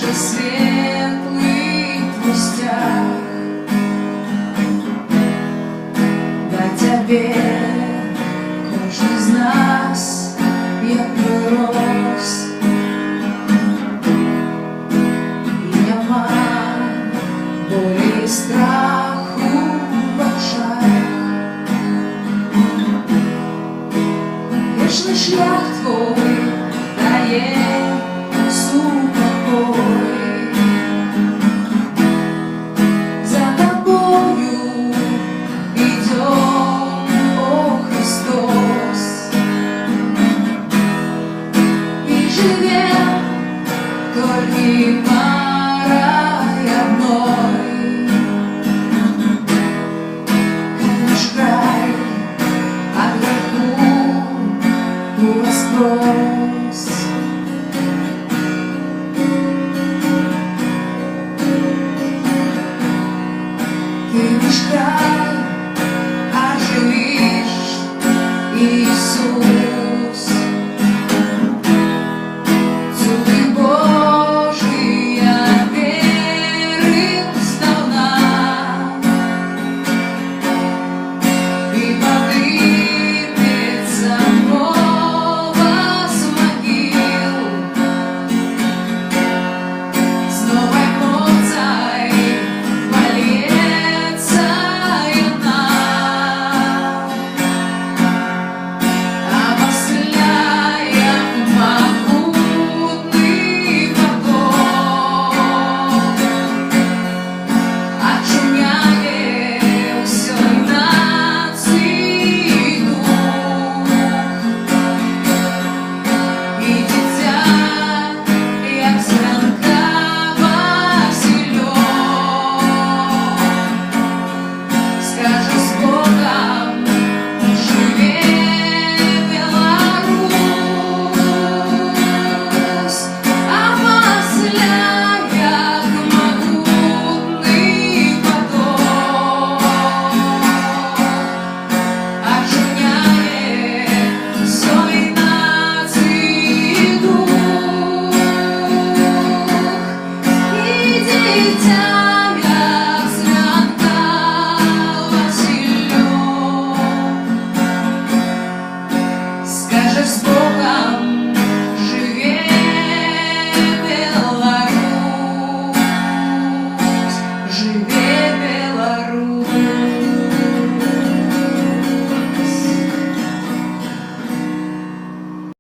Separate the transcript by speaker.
Speaker 1: Наше светлый пустяк, дать обед каждый из нас, як пророс, і нема болі і страху в очах. Вічний шлях твой дає супокой, за тобою идем, о Христос, и живем только парой одной. Наш край от греху воскрес. Ты наш край оживишь, Иисус. Суды Божии веры сдавна, и подымется снова с могил, с новой мощью вольется она, обосляя могутный поток, отшумяє всей нации дух, и дитя, як зранка Васильок, скаже с Богом, живе Беларусь, обосляя могутный поток, отшумяє всей нации дух, и дитя